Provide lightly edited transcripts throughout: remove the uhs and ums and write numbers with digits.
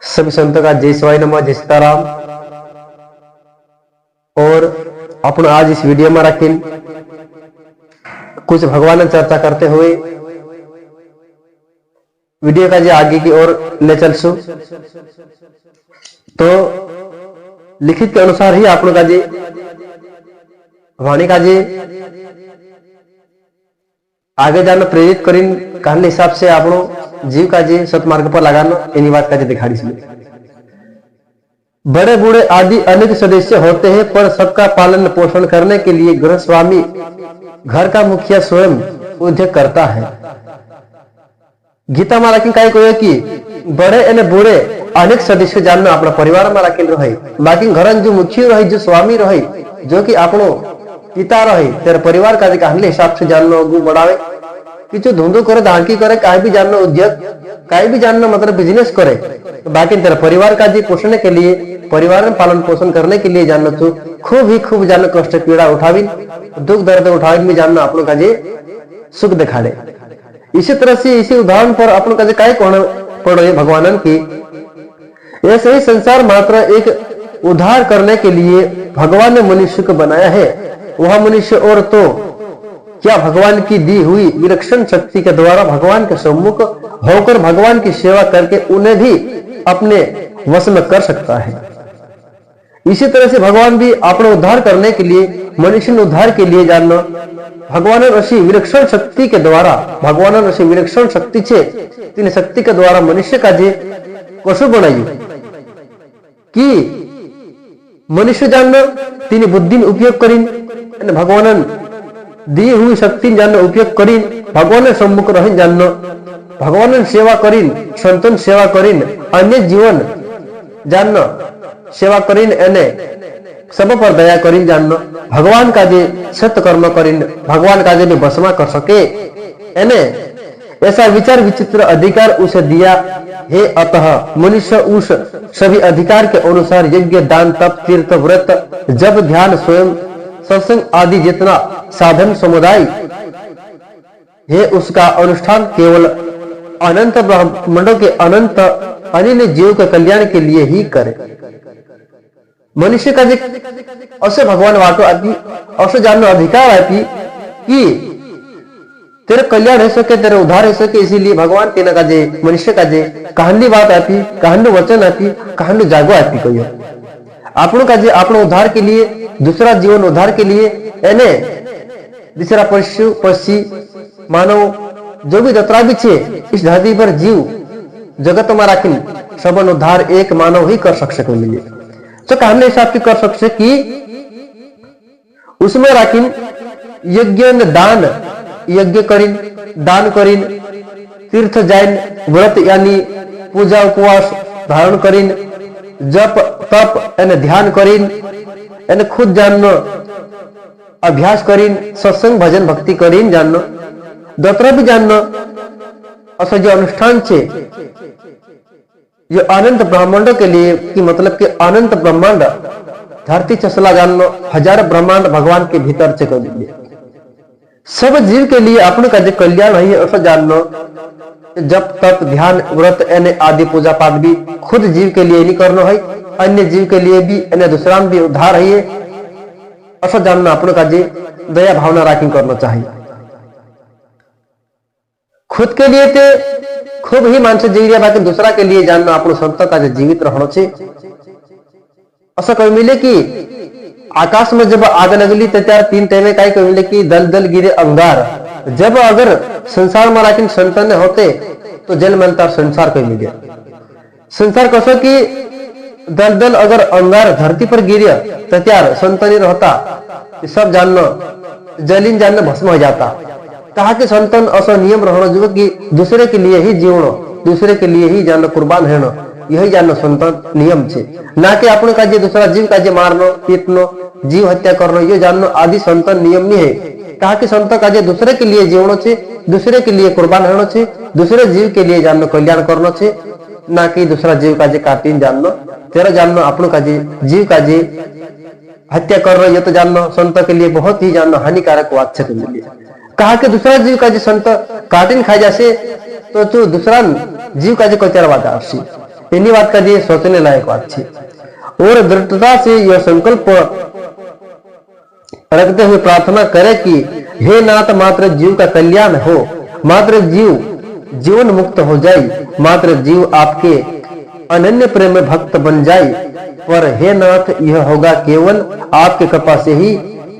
सभी संतों का जय शिवाय नमः, जय सीताराम। और अपन आज इस वीडियो में रखिन कुछ भगवान चर्चा करते हुए वीडियो का जे आगे की ओर ले चलसु। तो लिखित के अनुसार ही आप लोग का जे वाणी का जे आगे जाना प्रेरित करीन कहने हिसाब से आप जीव का जे सतमार्ग पर लगाना इन्हीं बात का जे दिखाड़ी से। बड़े बूढ़े आदि अनेक सदस्य होते हैं, पर सबका पालन पोषण करने के लिए गृह स्वामी घर का मुखिया स्वयं उद्योग करता है। गीता में राखी काय कोई कि बड़े एने बूढ़े अनेक सदस्य जानना अपना परिवार में राखी रहे, बाकी घर जो मुखिया रहे, जो स्वामी रहे, जो कि आपनो पिता रहे, तेरे परिवार का कहने हिसाब से जानना अगू बढ़ावे कि जो धंधो करे, धांकी करे, कहीं भी जानना उद्योग, कहीं भी जानना मतलब बिजनेस करे, तो बाकी तेरे परिवार का जी पोषण के लिए, परिवार में पालन पोषण करने के लिए जानना तो खूब जानना कष्ट पीड़ा उठावी, दुख दर्द उठावी में जानना आप लोग का जी सुख दिखाड़े। इसी तरह से इसी उदाहरण पर आप लोग का काय कहना पड़ रही भगवान की, ऐसे ही संसार मात्र एक उद्धार करने के लिए भगवान ने मनुष्य को बनाया है। वह मनुष्य और तो क्या भगवान की दी हुई विलक्षण शक्ति के द्वारा भगवान के सम्मुख होकर भगवान की सेवा करके उन्हें भी अपने वश में कर सकता है। इसी तरह से भगवान भी अपना उद्धार करने के लिए, मनुष्य उद्धार के लिए जानना भगवान ऋषि विलक्षण शक्ति के द्वारा, भगवान ऋषि विलक्षण शक्ति छे तीन शक्ति के द्वारा मनुष्य का जे कशु बनाई कि मनुष्य जानना तीन बुद्धि उपयोग करीन भगवान दी हुई शक्ति जानना उपयोग करीन भगवान सम्मुख रही जानना, भगवान सेवा करीन, संतन सेवा करीन, अन्य जीवन जानना सेवा करीन, एने सब पर दया करीन जानना, भगवान का जे सत्य कर्म करीन भगवान का जे भी भस्मा कर सके, एने ऐसा विचार विचित्र अधिकार उसे दिया है। अतः मनुष्य उस सभी अधिकार के अनुसार यज्ञ, दान, तप, तीर्थ, व्रत, जप, ध्यान, स्वयं सत्संग आदि जितना साधन समुदाय है उसका अनुष्ठान केवल अनंत ब्रह्मांडों के अनंत अन्य जीव के कल्याण के लिए ही करे। मनुष्य का असे भगवान वाटो आती असे जानना अधिकार आती कि तेरे कल्याण है सके, तेरे उद्धार है सके, इसीलिए भगवान तेना का जे मनुष्य का जे कहानी बात आती, कहानी वचन आती, कहानी जागो आती कोई आपनों का जे अपना उद्धार के लिए, दूसरा जीवन उद्धार के लिए, एने दूसरा पशु पक्षी मानव जो भी जतरा भी छे इस धरती पर जीव जगत में राखी सबन उद्धार एक मानव ही कर सकते मिले। तो कहने हिसाब से कर सकते कि उसमें राखी यज्ञ दान, यज्ञ करीन, दान करीन, तीर्थ जाइन, व्रत यानी पूजा उपवास धारण करीन, जप तप एने ध्यान करीन, एने खुद जानना अभ्यास करीन, सत्संग भजन भक्ति करीन जानना, दतरा भी जानना असो जो अनुष्ठान छे जो अनंत ब्रह्मांड के लिए कि मतलब कि अनंत ब्रह्मांड धरती चसला जानना, हजार ब्रह्मांड भगवान के भीतर से कर दिए सब जीव के लिए अपने का जो कल्याण है ऐसा जानना, जब तप ध्यान व्रत एने आदि पूजा पाठ भी खुद जीव के लिए नहीं करना है, अन्य जीव के लिए भी एने दूसरा भी उद्धार है ऐसा जानना अपने का जी दया भावना राखी करना चाहिए। खुद के लिए तो खूब ही मानसिक जीविया, बाकी दूसरा के लिए जानना अपने संत का जीवित रहना चाहिए। ऐसा कोई मिले कि आकाश में जब आग लगली तो त्यार तीन टाइम काय कोई मिले कि दल दल गिरे अंगार, जब अगर संसार में राखी संतान होते तो जल मनता संसार कोई मिले। संसार कसो कि दल दल अगर अंगार धरती पर गिरे तो त्यार संतानी रहता सब जानना जलीन जानना भस्म हो जाता। कहा कि संतन असो नियम रहना जो कि दूसरे के लिए ही जीवनो, दूसरे के लिए ही जानना कुर्बान रहना, यही जानना संतन नियम छे, ना कि अपने का जे दूसरा जीव का जे मारनो, पीटनो, जीव हत्या करनो ये जानना आदि संतन नियम नहीं है। कहा कि संत का जे दूसरे के लिए जीवनो छे, दूसरे के लिए कुर्बान रहना छे, दूसरे जीव के लिए जानना कल्याण करना छे, ना कि दूसरा जीव का जे काटीन जानना, तेरा जानना अपनों का जे जीव का जे हत्या कर रहे ये तो जानना संत के लिए बहुत ही जानना हानिकारक बात है। कहा कि दूसरा जीव का जो संत काटिन खाई जासे तो जो दूसरा जीव का जो कचरा बात इन्हीं बात का ये सोचने लायक बात थी। और दृढ़ता से यह संकल्प रखते हुए प्रार्थना करें कि हे नाथ, मात्र जीव का कल्याण हो, मात्र जीव जीवन मुक्त हो जाए, मात्र जीव आपके अनन्य प्रेम में भक्त बन जाए। पर हे नाथ, यह होगा केवल आपकी कृपा से ही।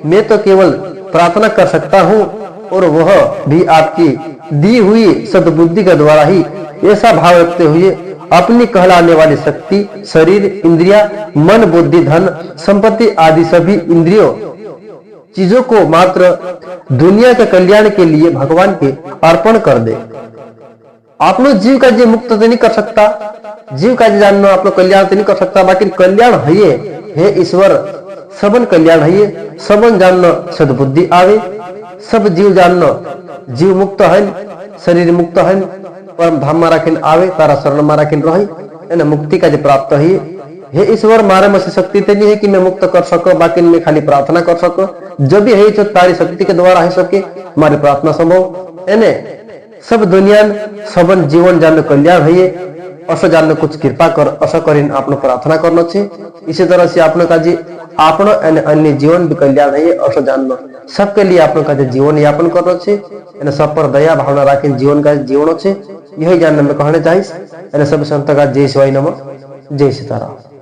मैं तो केवल प्रार्थना कर सकता हूँ, और वह भी आपकी दी हुई सद्बुद्धि के द्वारा ही। ऐसा भाव रखते हुए अपनी कहलाने वाली शक्ति, शरीर, इंद्रिया, मन, बुद्धि, धन, संपत्ति आदि सभी इंद्रियों चीजों को मात्र दुनिया के कल्याण के लिए भगवान के अर्पण कर दे। आप लोग जीव का जी मुक्त तो नहीं कर सकता, जीव का जी जानना आप लोग कल्याण तो नहीं कर सकता, बाकी कल्याण है ये, हे ईश्वर सबन कल्याण है ये, सबन जानना सद्बुद्धि आवे, सब जीव जानना जीव मुक्त है, शरीर मुक्त है, परम धाम में राखीन आवे, तारा शरण में राखीन रही, मुक्ति का जो प्राप्त है। हे ईश्वर, मारे में शक्ति तो नहीं है कि मैं मुक्त कर सको, बाकी मैं खाली प्रार्थना कर सको। जब भी है तो तारी शक्ति के द्वारा है सके हमारी प्रार्थना संभव एने सब दुनिया सबन जीवन जान कल्याण है, असो जान कुछ कृपा कर असो करीन आपने प्रार्थना करना चाहिए। इसी तरह से आपने का जी आपनो अन्य जीवन भी कल्याण है, असो जानना सबके लिए आपने का जीवन यापन करना चाहिए, सब पर दया भावना राखी जीवन का जीवन अच्छे, यही जानना मैं कहना चाहिए। सब संत का जय शिवाय नमः, जय सीताराम।